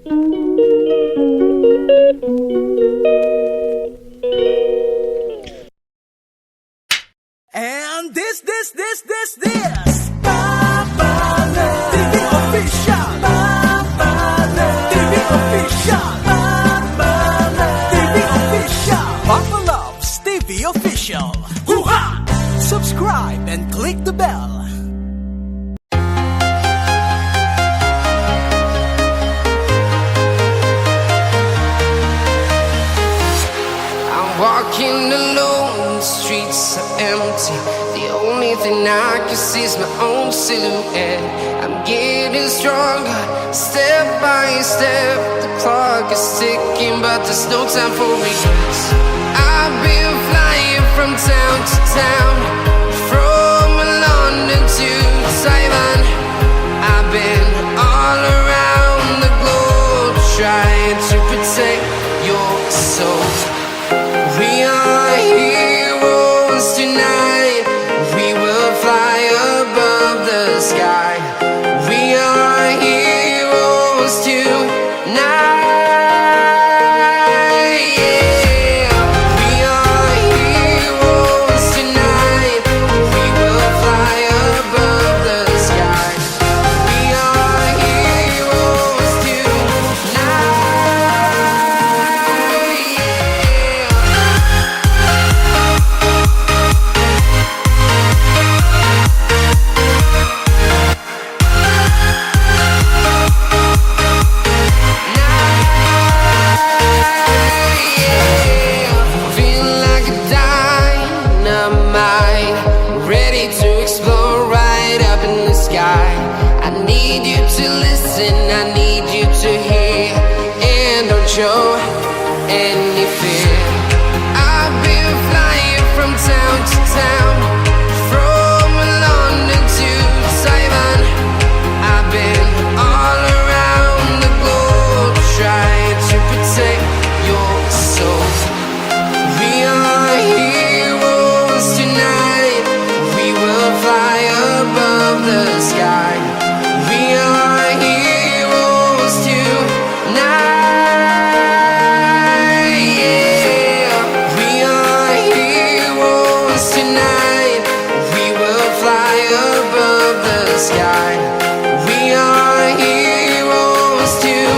And this Papaler TV Official. Papaler TV Official. Papaler TV Official. Papa Loves TV Official. Hoo-ha! Subscribe and click the bell. I'm walking alone, the streets are empty. The only thing I can see is my own silhouette. I'm getting stronger, step by step. The clock is ticking, but there's no time for regrets. I've been flying from town to town, from London to Taiwan. I've been all around the globe, trying to protect your soul. We are heroes tonight. We will fly above the sky. We are heroes tonight. Yeah. We are heroes tonight. We will fly above the sky. We are heroes tonight. Yeah. Feel like a dynamite, ready to explode right up in the sky. I need you to listen, I need you to hear, and don't show any fear. I've been flying from town to town, from London to Taiwan. I've been all around the globe, trying to protect your soul. We are heroes tonight. We will fly above the sky. We are heroes tonight. Yeah. We are heroes tonight. We will fly above the sky. We are heroes tonight.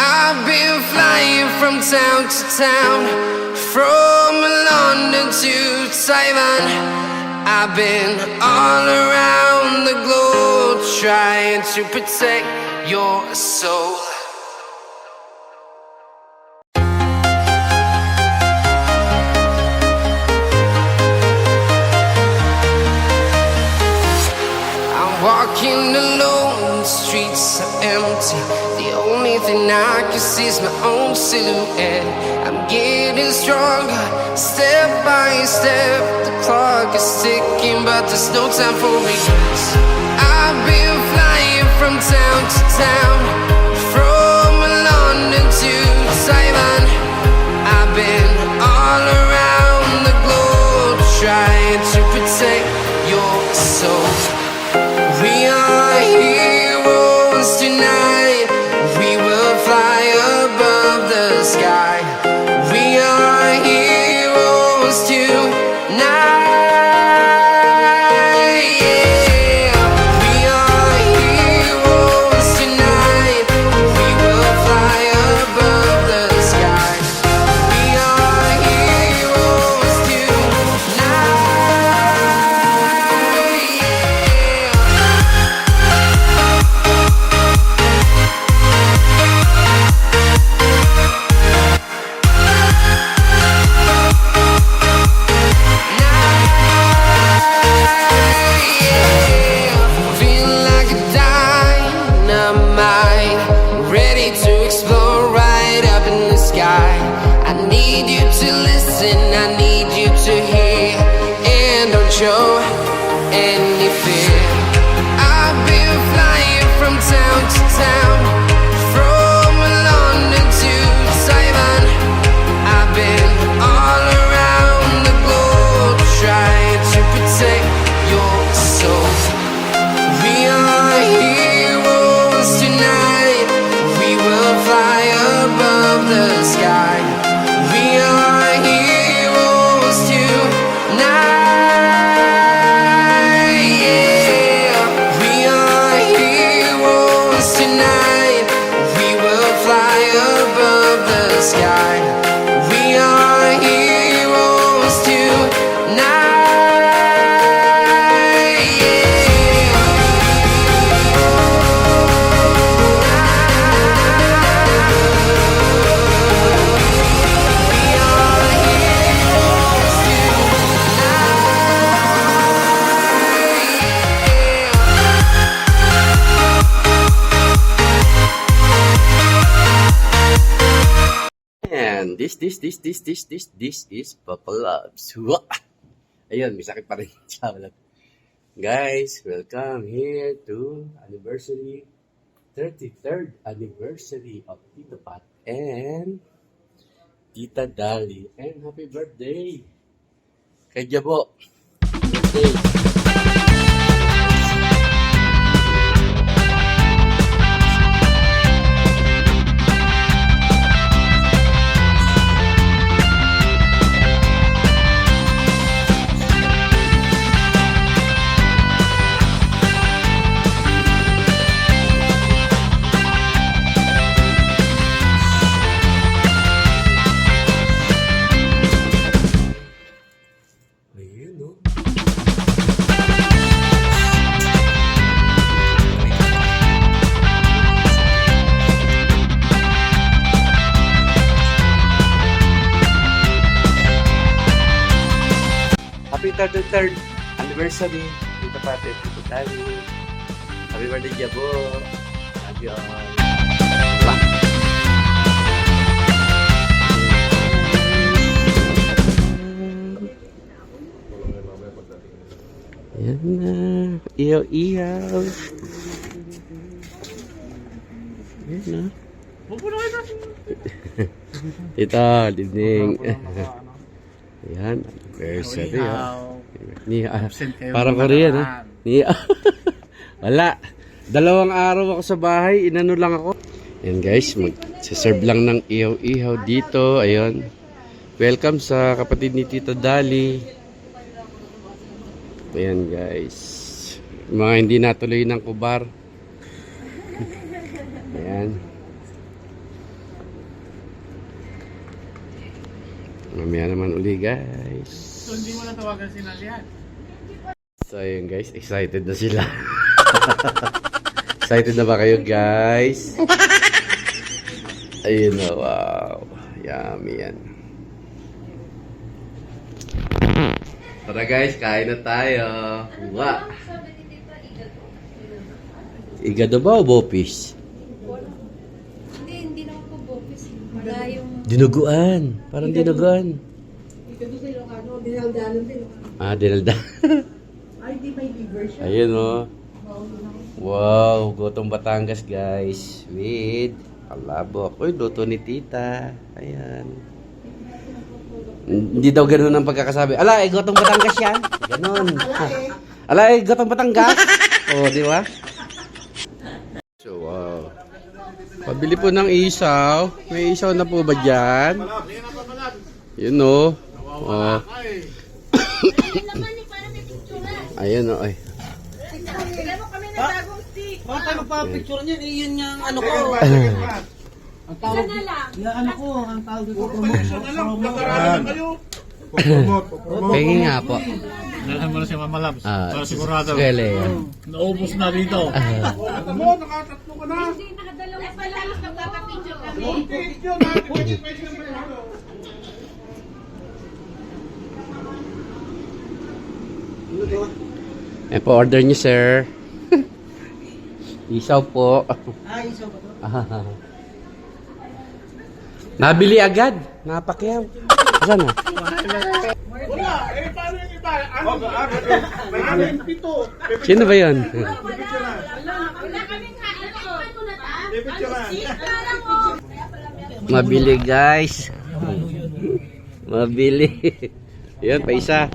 I've been flying from town to town, from London to Taiwan. I've been all around the globe, trying to protect your soul. I'm walking alone, the streets are empty. The only thing I can see is my own silhouette. I'm getting stronger, step by step. The clock is ticking, but there's no time for regrets. I've been flying from town to town, from London to Taiwan. I've been all around the globe, trying to protect your soul. We are heroes tonight. We will fly above the sky. We are heroes tonight. Yeah. We are heroes tonight. this is Papa Loves. Wah! Ayun, may sakit pa rin sa balat. Guys, welcome here to anniversary, 33rd anniversary of Tito Pat and Tita Dali. And happy birthday kay Jabo. Birthday. Ayun, no? Happy 33rd anniversary. Dito pa ate, dito tayo. Happy birthday, Jabo. Love you all. Mwah! Yan na. Iyaw-iyaw. Yan na. Ito, dinding. Yan. Anniversary. Parang Korean, ha? Wala. 2 araw ako sa bahay. Inano lang ako. Yan guys. Mag-serve lang ng ihaw-ihaw dito. Ayun. Welcome sa kapatid ni Tita Dali. Ayan guys. Mga hindi natuloy ng kubar. Ayan. Mamaya naman uli guys. So hindi mo na tawagan si Nalian? So ayun guys. Excited na sila. Excited na ba kayo guys? Ayun na. Wow. Yummy yan. Tara guys, kain na tayo. Wow. Igado ba o bopis? Hindi naman po bopis. Wala yung... Dinuguan. Parang dinuguan. Igado sa Ilocano, dinaldalan din. Dinalda. Ay, di may version. Ayun o. Wow, gotong Batangas guys. With alabok. Uy, luto ni tita. Ayan. Hindi daw ganun ang pagkakasabi. Ala, gotong Batangas yan. Ganun. Ala, gotong Batangas. Oh, di ba? So, wow. Pabili po ng isaw. May isaw na po ba dyan? Yun o. Oh. Ayun o. Ay. Bakit tayo magpa-picture niyan? Iyon yung ano ko. Ang tawag na ano ko, ang tawag ko Pengi nga po. Dalahan mo na si Mama Labs. Para sigurado. Gale yan. Naubos na dito. Nakatatlo ka na. Hindi, nakadalawang pala. Magpapapicture kami. Ayan po, order niyo sir. Isaw po. Isaw ba to? Nabili agad. Napakyaw. Saan na? Wala, paano yung iba? May amin pito. Sino ba yun? Wala kaming Mabili guys. Mabili. Yan, paisa.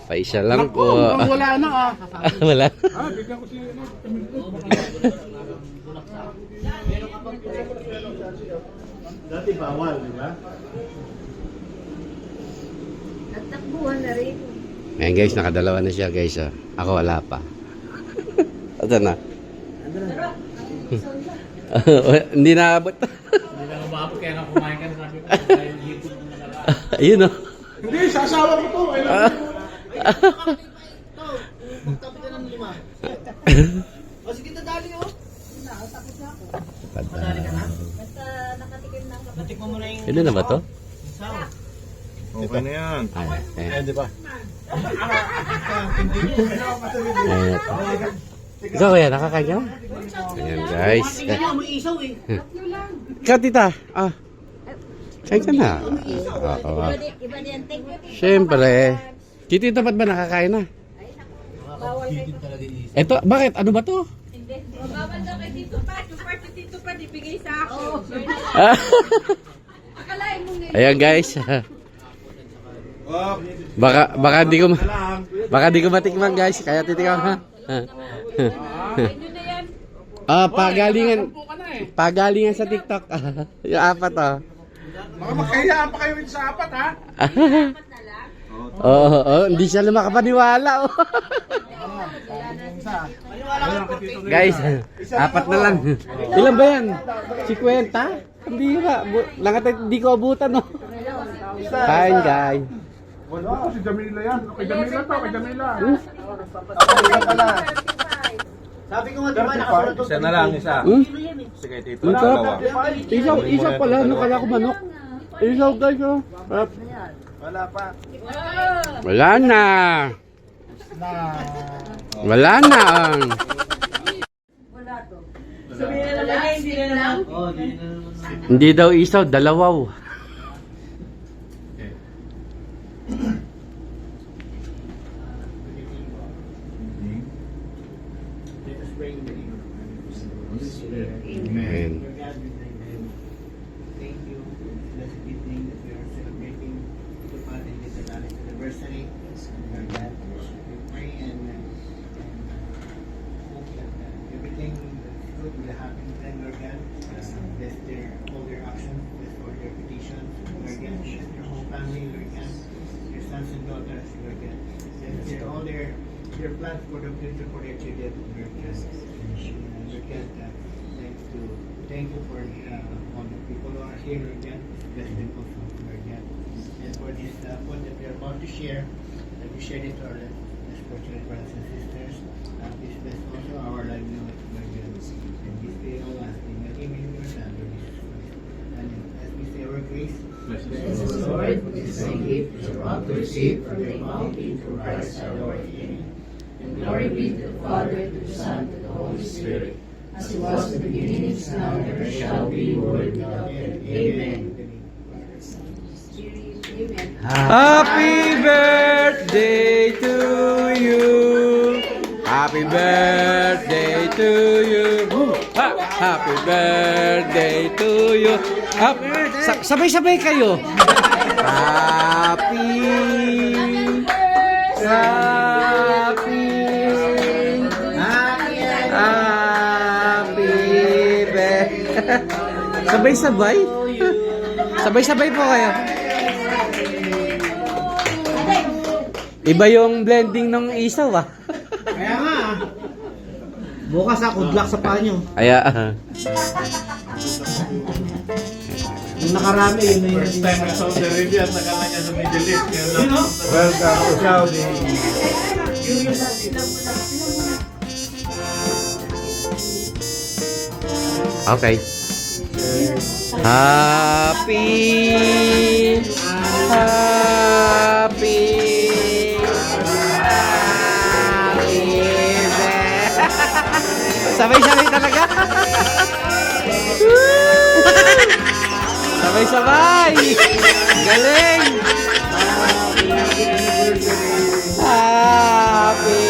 Paisa lang po. Wala na Wala. bigyan ko si Dati bawal, di ba? Nagtakbuhan na rin. Ayan guys, nakadalawa na siya guys. Oh. Ako wala pa. Ito na. Hindi naabot. Hindi na umabot kaya nga kumain ka na sabi ko. Dahil hipon mo na lang. Ayun o. Hindi, sasawa ko to. Ay, lang. Magtapit ka ng 5. O sige, dadali o. Tapos na ako. Padaan. Basta nakatikim ng kapatid. Natikman mo na yung... Ano na ba to? Okay na yan. Ayan. di ba? Ayan ito. Ikaw kaya, nakakain ka? Ayan guys. Tingnan nyo, may isaw eh. Ikaw tita. Ah. Kain ka na. Oo. Iba din take. Siyempre. Tito, ba't ba nakakain na? Bawal kay Eto, bakit? Ano ba to? Hindi. Bawal daw kay Tito Pa. Yung part ni Tito Pa, ibigay sa ako. Akalain mo ngayon. Ayan guys. Baka di ko matikman guys. Kaya titikman ha. Inyo na yan. Pagalingan sa TikTok. Yung apat oh. Baka magkayaan pa kayo sa apat, ha? Oo, hindi siya lumakapaniwala. Oh. Guys, apat na lang. Ilan ba yan? 50? Hindi ba? Hindi ko abutan, no? Kain, guys. Wala, si Jamila yan. Kay Jamila to, kay Jamila. Sabi ko nga diba, nakasunod doon. Isa na lang, isa. Sige, Tito. Ang sarap. Isaw pala, ano kala ko manok? Isaw, guys, oh. Sarap. Wala pa. Wala na. Wala na. Hindi daw isaw, dalawaw. Amen. Thank you. Blessed evening that we are celebrating the Father's anniversary. Lord God, we pray and hope that everything that's good will happen to them, Lord God. Bless all their actions, bless all their petitions, Lord God. Bless their whole family, Lord God. Their sons and daughters, Lord God. Bless all their plans for the future for their children, Lord God. Lord God, thank you for all the people who are here, Lord God. Bless them also, Lord God. And for this food that we are about to share, that we share it to our spiritual brothers and sisters. Please bless also our livelihood, Lord God. And this day all lasting. And even in your Son, Lord Jesus Christ. And as we say our grace, bless the Lord for this same gift which we're about to receive from your bounty through Christ our Lord. Amen. And glory be to the Father, to the Son, to the Holy Spirit, as it was in the beginning, is now, and ever shall be, world without end. Amen. Happy birthday to you. Happy birthday to you. Happy birthday to you. Sabay-sabay kayo. Happy birthday. Sabay-sabay. Sabay-sabay po kayo. Iba yung blending ng isaw ah. Kaya nga, bukas good luck sa panyo. Aya. Yung nakarami, yun na yun. First time in Saudi Arabia at nakala niya sa Middle East. Welcome to Saudi. Okay. Happy sabay-sabay talaga. Sabay-sabay. Galing. Happy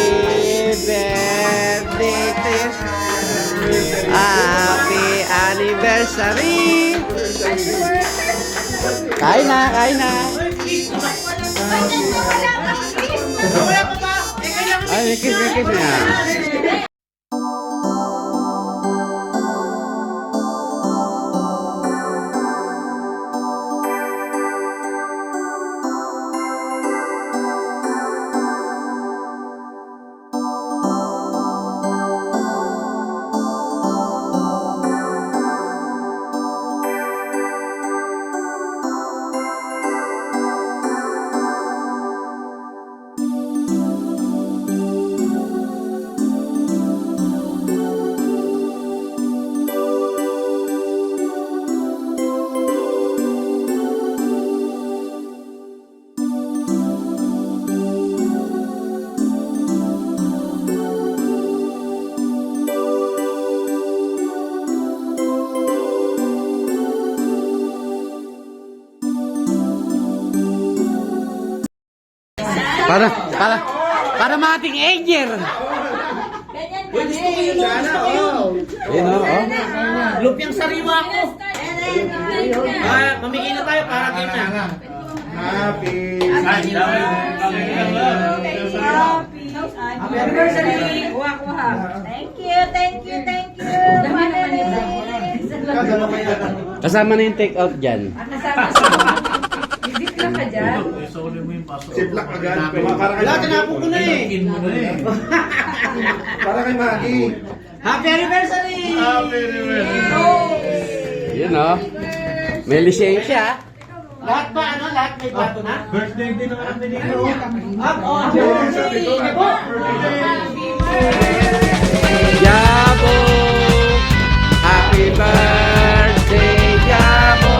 birthday to you. Happy anniversary. Kain na, kain na. Ay, may kiss na. Para mating Ager. Ganyan Uy, gusto ko yun. Sana, oh. Ayun o, oh. Lupyang sariwa ko. Mamigay na tayo para game na. Happy Happy anniversary! Kuha. Thank you. Kasama na yung take out dyan. Visit lang ka dyan. Isolin mo yung pasok. Siplak agad. Wala, tinapon ko na eh. Ikin mo na eh. Para kay Maggie. Happy anniversary! Happy anniversary. Yun o. May lisensya. Lahat ba, ano? Lahat may bato na? Birthday din naman ang binigay. Happy anniversary! Yabo! Happy birthday, Yabo!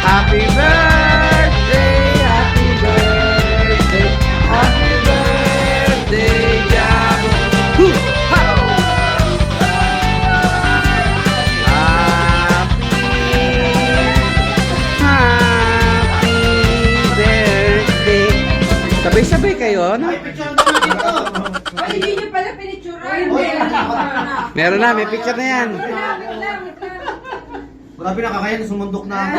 Happy birthday, happy birthday, happy birthday, Yabo! Hoo! Ha! Happy birthday! Sabay-sabay kayo, no? Ay, picture naman dito. Ay, hindi nyo pala pinicturan. Meron na, may picture na yan. Grabe nakakaya, sumundok na ako.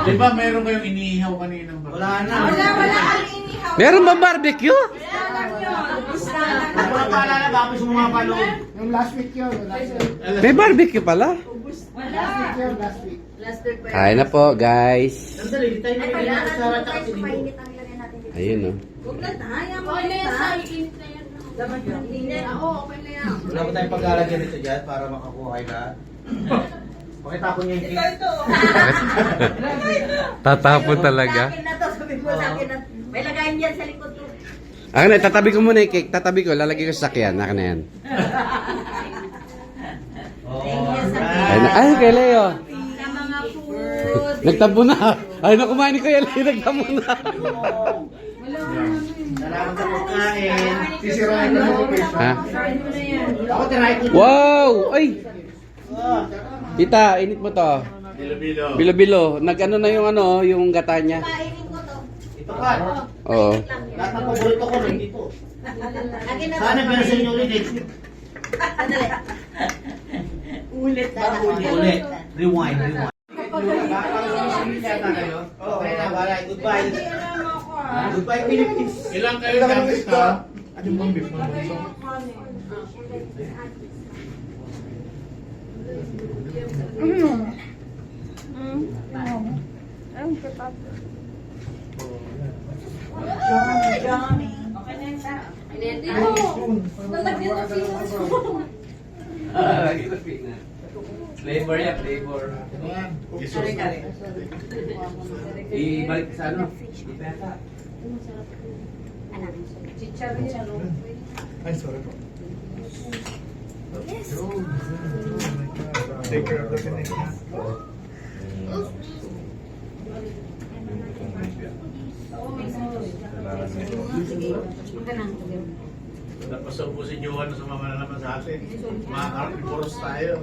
Di ba meron kayong iniihaw kanina? Wala na. Wala ang inihaw. Meron ba barbecue? Wala lang yun. Wala paalala ba ako sa mga palong? Yung last week yun. May barbecue pala. Wala. Last week. Kain na po, guys. Sandali, tayo na kailangan sa sarap at kasi Ayun, oh. Huwag na tayo. Okay na yan. Init na yan. Laman yun. Init. Oo, okay na yan. Wala ba tayong pag-alagyan nito dyan para makakuha kayo lahat? Pakitapon niyo yung Ito, cake. ito. Tatapon talaga. Sa akin na to. Sabi mo sa akin na. May lagayin yan sa likod ko. Akin na, tatabi ko muna yung cake. Tatabi ko, lalagay ko sa sakyan. Akin na yan. Ay, ay kay Leo. Sa mga food. Nagtampo na. Ay, na kumain ni Kuya Leo. Nagtampo na. Salamat sa pagkain. Sisirain ka mo, please. Ha? Ako tirahin ko. Wow! Ay! Tita, init mo to. Bilo-bilo. Bilo-bilo. Nag-ano na yung ano, yung gata niya. Kainin ko to. Ito pa. Oo. Lahat ng paborito ko nandito. Akin na to. Sana meron sa inyo ulit eh. Sandali. Ulit na. Ulit. Rewind. Okay na, wala. Goodbye. Goodbye, Philippines. Ilang kayo sa Anong bang beef mo? Okay na yan sa. Hindi mo. Nalagyan ng pinos. Flavor yan, flavor. Ibalik sa ano? Chicharon. Ay, sorry po. Take care of the connect. Napasok si Johan sa mga naman sa atin. Mga carnivorous tayo.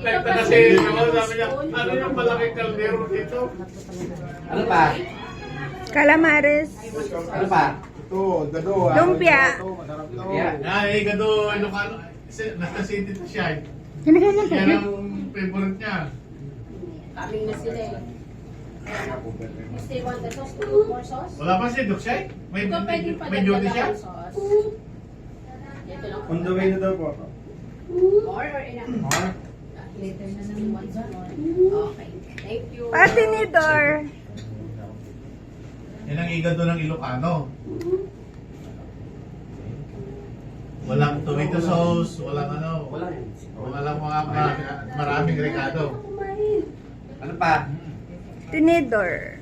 Nagtaka si Johan, sabi niya, ano yung malaking kaldero dito? Ano pa? Calamares, Ano pa? Ito, gado. lumpia. Masarap to. Yeah. Ay, gado, Ilocano. Nasa city to siya. Yan ang favorite niya. Kaming na sila eh. You still want the sauce? More sauce? Wala pa si Dukshay? May Pwede duty siya? sauce. Ito lang. On the way na daw po. More or enough? More? Later na naman once more. Okay. Thank you. Patinidor. Yan ang igado ng Ilocano. Walang tomato sauce, walang ano. Walang mga maraming rekado. Ano pa? Tinidor.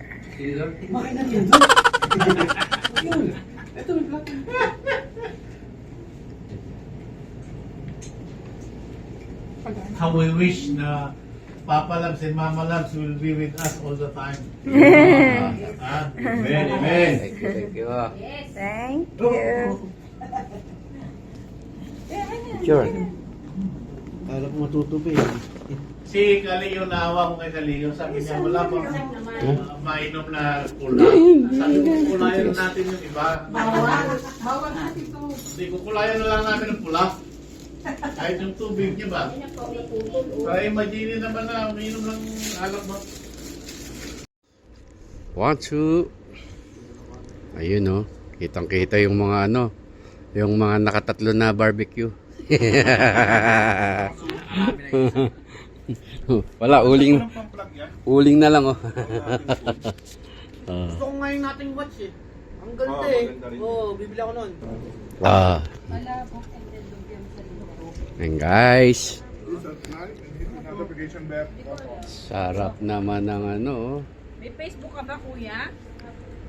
How we wish na Papa Labs and Mama Labs will be with us all the time. Amen, amen. Thank you, thank you. Thank you. Sure. Kala ko matutupi. Si Kaleo, naawa ko kay Kaleo. Sabi niya, wala pang mainom na pula. Sabi ko, kukulayan na natin yung iba. Bawal natin ito. Hindi, kukulayan na lang natin ang pula. Kahit yung tubig niya ba? Para imagine naman na uminom ng alak mo. 1, 2. Ayun oh. Kitang-kita yung mga ano, yung mga nakatatlo na barbecue. Wala, uling. Uling na lang oh. Gusto ko ngayon nating watch eh. Ang ganda eh. Oo, bibili ako nun. Ah. Ayan guys. Notification back. Sarap naman ng ano oh. May Facebook ka ba, kuya?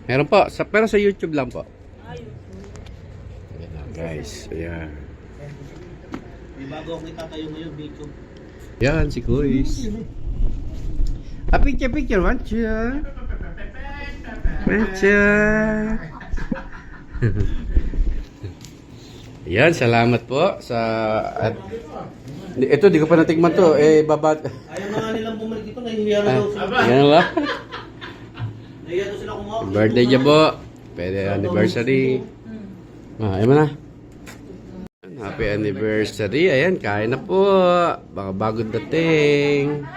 Meron po, pero sa YouTube lang po. Ayan na guys. Ayan. May bago akong itatayo ngayon, video. Yan, si Kuis. Ah, picture. Want you? Yan, salamat po sa... At, ito, di ko pa natikman to. Babat... Ayaw na nga nilang bumalik dito, nahihiya na daw sila. Yan ba? Nahihiya daw sila kumuha. Birthday niya po. Pwede anniversary. Ayaw mo na. Happy anniversary. Ayan, kain na po. Baka bagong dating.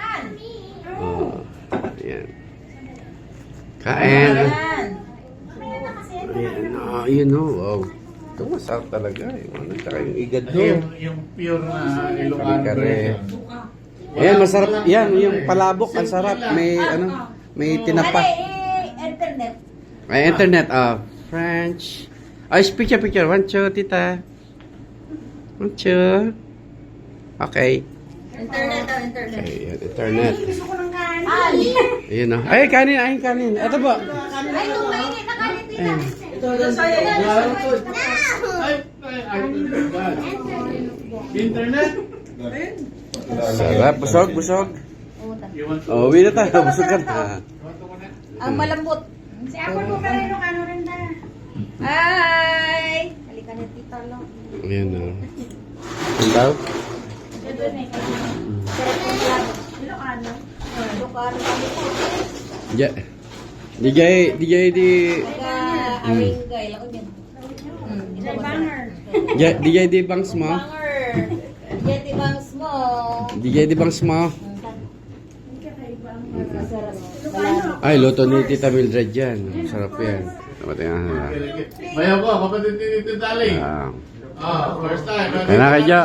Oh, ayan. Kain. Ayan, yun o. Wow. Ito masarap talaga. Yung tsaka yung igad do. Yung pure na Ilocano. Kare. Ayan, masarap. Yan, yung palabok. Ang sarap. May, may tinapa. Internet. May internet. French. Ay, picture. 1, 2, tita. 1, 2. Okay. Internet. Okay, yan, internet. Gusto ko ng kanin. Ayun o. Ay, kanin. Ito po. Ay, nung mainit na kanin din Ayun. Ito sa'yo. Internet? Sarap. Busog. Oh, uwi na tayo. Busog ka na. Ang malambot. Si Apple mo pala yung ano rin na. Hi! Halika na tita lang. Ayan o. Ang daw? Ilocano. Ilocano kami po. Di. Aringay. Lako dyan. Banger. Di bangs mo. Banger. Yeti bangs mo. Di bangs mo. Masarap. Ay, luto ni Tita Mildred yan. Sarap yan. Tingnan na. Bayaw ko, kapatid ni Tito Dali. First time. Kaya na kayo.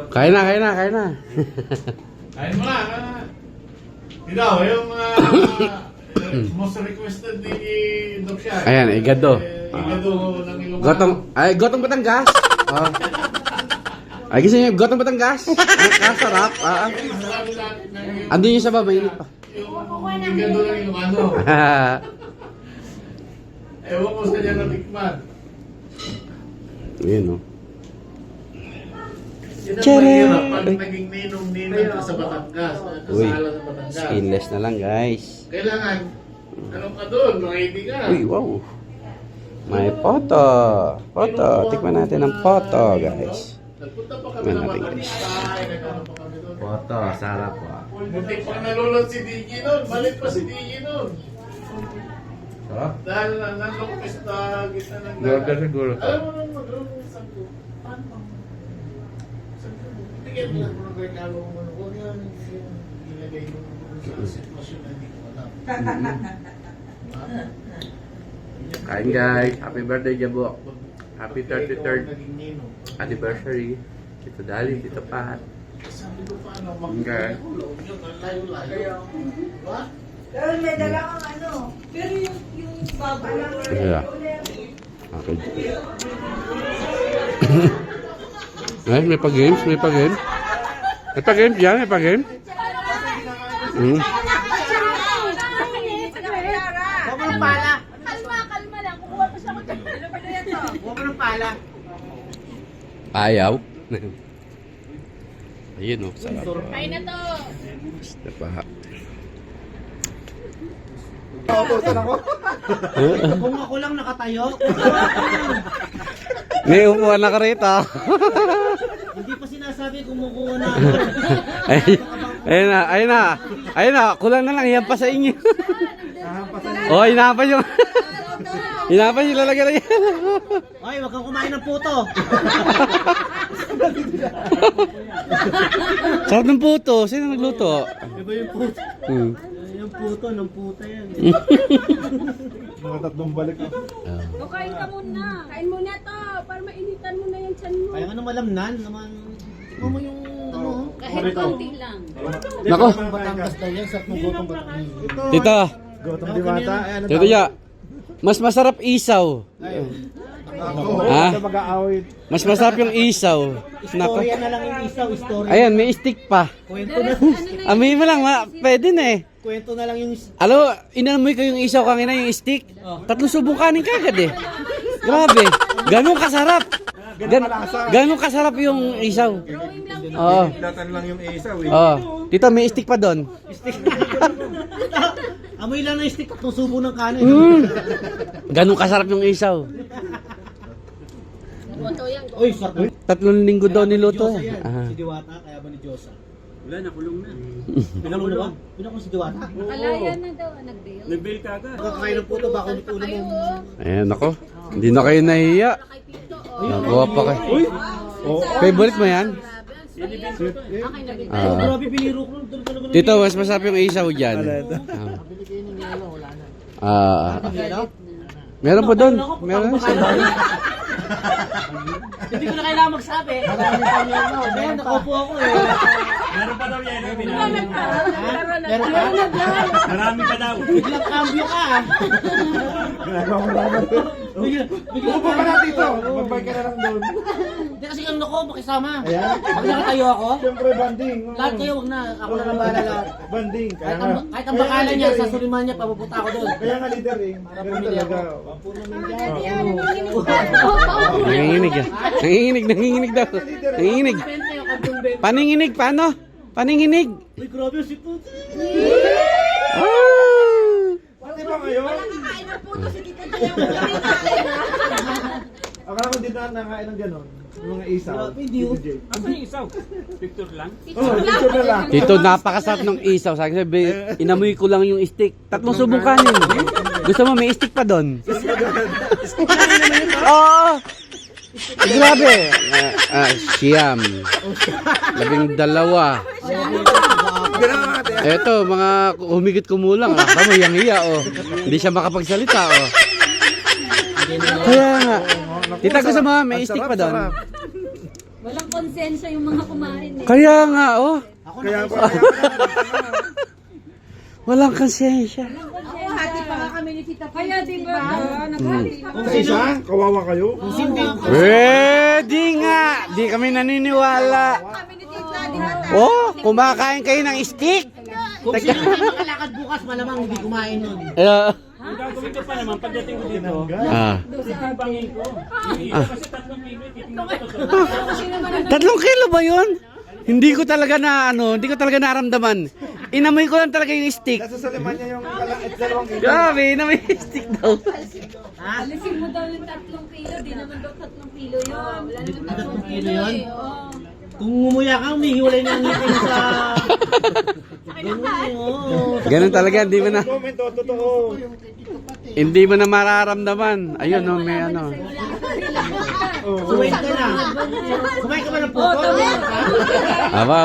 Kain na. Kain mo na. Ikaw, yung most requested ni Doc Shai. Ayan, igado. Igado ng Ilocano. Gotong Batangas. Oh. Ay, gusto niyo, Gotong Batangas. Kasarap. Andun yung sa baba, mainit pa. Yung igado ng Ilocano. Ewan ko sa niya natikman. Ayan o. Yan ang mahirap pag naging ninong-ninang ka sa Batangas. Uy, Kasala sa Batangas. skinless na lang guys. Kailangan, ano ka doon, ready ka. Uy, wow. May photo. Tikman natin ang photo guys. Nagpunta pa kami Tikman ng natin Batangas. guys. Nagano pa kami doon. Photo, sarap po. Muntik pang nalulot si DJ noon. Malit pa si DJ noon. Sarap? Dahil nanlokpes na gitna ng Gorga siguro to. Alam mo nung mag-room sa ko. Paano? Bigyan mo lang mo ng regalo mo. Huwag yan yung ilagay mo sa sitwasyon na hindi ko alam. Kain guys. Happy birthday, Jabo. Happy 33rd Naging ninong. anniversary. Tito Dali, Tito Pat. Sabi ko paano Okay. makakulong yun. Ang layo-layo. Diba? Pero may dala kang ano. Pero yung baboy. Yeah. Okay. Ay, may pa-games. May pa-games yan, may pa-games. Huwag mo ng pala. Kalma lang. Kukuha pa siya ko dyan. Huwag mo ng pala. Ayaw. Ayun o, sarap. Kain na to. Basta pa. Kung ako lang nakatayo. May upuan na ka rito. Hindi pa sinabi sabi kumukuha na ako. Ayun na, kulang na lang, yan pa sa inyo. Oh, hinapan yung, hinapan yung lalagyan lang yan. Ay, wag kang kumain ng puto. Sarap ng puto, sino nagluto? Iba yung puto. Yung puto, ng puta yan. Mga tatlong balik ako. O, kain ka muna. Kain muna to, para mainitan mo na yung tiyan mo. Kaya nga naman malamnan, naman. Ikaw mo yung ano. Kahit konti lang. Nako, Batangas daw yan sa gutong Batangas. tita, Gotong Diwata. Ano tita ya, mas masarap isaw. Ha? Ito mag-aawit. Mas masarap yung isaw. Nako. Istorya na lang yung isaw, istorya. Ayan, may stick pa. Kwento na. Amoy mo lang, pwede na eh. Kwento na lang yung Alam, inamoy ko yung isaw kanina, yung stick. 3 subong kanin kagad eh. Grabe. Ganun kasarap. Ganun kasarap yung isaw. Oo. Datan lang yung isaw eh. Oo. Tito, may stick pa doon. amoy lang ng stick, 3 subo ng kanin. Ganun kasarap yung isaw. Boto yan. Uy, sarap. 3 linggo daw niluto. Diyosa yan. Aha. Si Diwata, kaya ba ni Diyosa? Wala, nakulong na. Pinulong na ba? Pinulong si Diwata? Kalaya na daw, nag-bail. Kakakain ng puto, bako ni Pulo Kayo, mo. Ayan, ako. Hindi na kayo nahiya. kay Tito, Nagawa pa kayo. Favorite mo yan? Okay na bin. Ah. Grabe, piniro ko. Talaga na. Tito, mas masarap yung isaw dyan. Ah. Meron po doon. Meron. Hindi ko na kailangan magsabi. Kaya nakaupo ako eh. Meron pa daw yan. Meron pa? Marami pa daw. Biglang cambio ka. Biglang Upo ka na dito. Magbay ka na lang doon. Hindi kasi ano ko, makisama. Pag nakatayo ako, Siyempre, banding. lahat kayo wag na. Ako na lang bahala lahat. Banding. Kaya nga. Kahit ang bakalan niya, sa suliman niya, papupunta ako doon. Kaya nga leader eh. Ganun talaga. Nanginginig ah. Nanginginig daw. Nanginginig. Paninginig, paano? Paninginig. Uy, grabe si Puti. Ah! Pati ba ngayon? Kain ng puto si Tito Akala ko di na nakain ng gano'n. Yung mga isaw. Grabe, hindi yun. Picture na lang. Dito, napakasarap ng isaw. Sabi, inamoy ko lang yung stick. 3 subong kanin. Gusto mo, may stick pa doon. Oo. Grabe. Siyam. 12. Eto, mga humigit kumulang. Tama, yang hiya, oh. Hindi siya makapagsalita, oh. Kaya nga. Tita, gusto mo, may stick pa doon. Walang konsensya yung mga kumain eh. Kaya nga, oh. Kaya pa. Walang konsensya. Hati pa nga kami ni Tita. Kaya di ba? Naghati pa Kung isa, kawawa kayo. Pwede nga. Di kami naniniwala. kami ni Tita. Di ba? Oh, kumakain kayo ng stick. Kung sino hindi makalakad bukas, malamang hindi kumain nun. Ah. 3 kilo ba yun? Hindi ko talaga naramdaman. Inamoy ko lang talaga yung stick. Nasa saliman niya yung dalawang ilo. Grabe, inamoy yung stick daw. Alisin mo daw yung 3 kilo. Di naman daw 3 kilo yun. Wala naman 3 kilo yun? Oo. Kung ngumuya ka, umihiwalay na ang ngipin sa... Ganun talaga, hindi mo na Comment o, totoo. hindi mo na mararamdaman. Ayun, no, may ano. Suwain ka na. Kumain ka ba ng puto? Aba.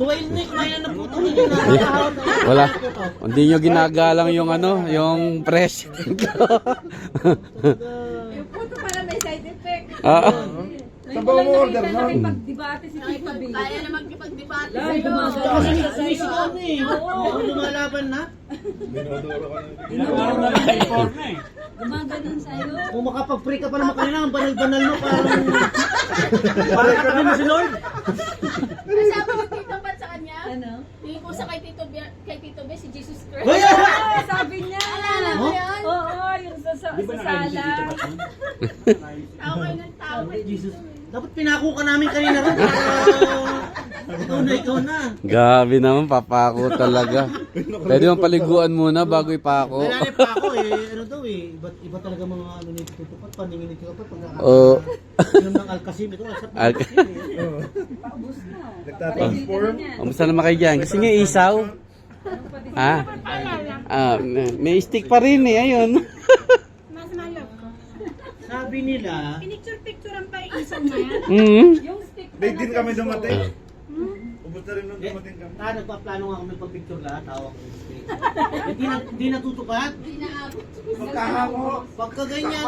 Suwain na, kumain na ng puto. Wala. Hindi nyo ginagalang yung ano, yung press. Yung puto pala may side effect. Ah. Saan ba umorder nun? Nakipag-debate si Tita B. Kaya na magkipag-debate sa'yo. Kasi sumisigaw na eh. Lumalaban na. Gumaganon sa'yo. Kung makapag-pray ka pa naman kanina, ang banal-banal mo parang... Parang katabi mo si Lord. Sabi ko Tito Pat sa kanya. Ano? Tingin ko sa kay Tito B si Jesus Christ. Sabi niya. Alam mo yun? Oo, yung sa sala. Tao kayo ng tao kay Jesus. Dapat pinako ka namin kanina rin. ikaw na. Gabi naman, papako talaga. Pwede mong paliguan muna bago ipako. Wala pa ako eh. Ano daw eh. Iba talaga mga ano ni Tito Pat. Paningin ni Tito Pat. Oo. Inom ng alkasim. Ito sa Alka- Nagtatransform. Kamusta naman kayo dyan? Gusto niyo isaw? Ha? May stick pa rin eh, ayun. Sabi nila, Picture-picturean pa yung isang na yan. Mm. Yung stick Late din kami dumating. Ubus na rin nung dumating kami. nagpaplano nga kami pag-picture lahat. Tawag ko. Hindi natutupad. Magkahango. Pagka ganyan,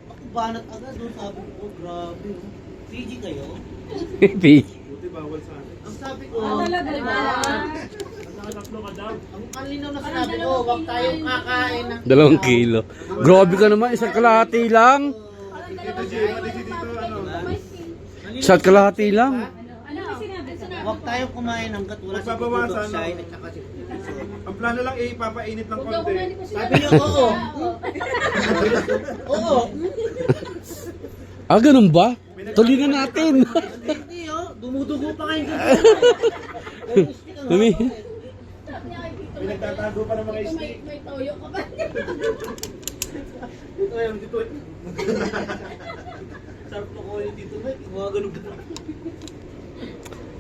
ako banat agad doon. Sabi ko, oh, grabe. PG kayo? Buti bawal sa akin. Ang sabi ko, talaga ba? ang kalinaw na sinabi ko, huwag tayong kakain ng 2 kilo. Grabe ka naman, isang kalahati lang. Dito siya, mali si dito, ano. Isang kalahati lang. Ano sinabi? Huwag tayong kumain hanggat wala si Magbabawasan, Dudut, no? Shine, at saka si Ang plano lang eh, ipapainit ng Huwag daw konti. kumain ko sila. Sabi niyo, oo. Oo. Ganun ba? Tuloy na natin. Hindi oh, dumudugo pa kayo dito. Tumi. Sabi niya kay Tito, Pinagtatago pa ng mga Tito, stick. may toyo ka ba? Dito ayun, dito. Sarap na ko yun dito, Mike. Mga ganun ka.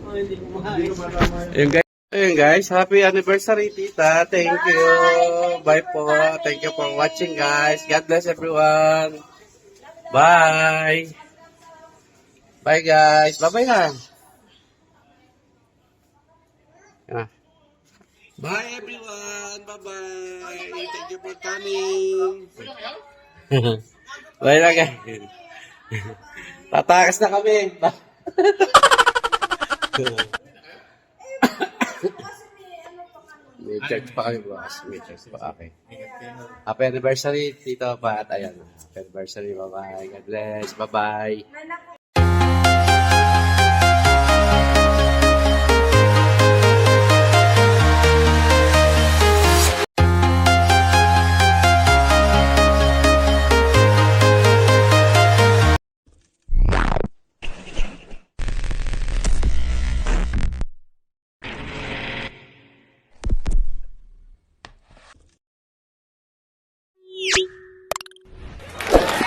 Oh, hindi ko Hindi maayos. ko matama yun. Ayun guys, happy anniversary tita. Thank you. Bye po. Thank you for watching guys. God bless everyone. Bye. Bye guys. Bye-bye na. Ah. Bye everyone. Bye-bye. Thank you for coming. Bye na guys. Tatakas na kami. May church pa kami bukas. May church pa. Okay. Happy anniversary, Tito Pat. Ayan. Happy anniversary. Bye-bye. God bless. Bye-bye.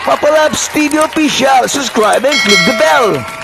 Papa Labs TV Official. Subscribe and click the bell.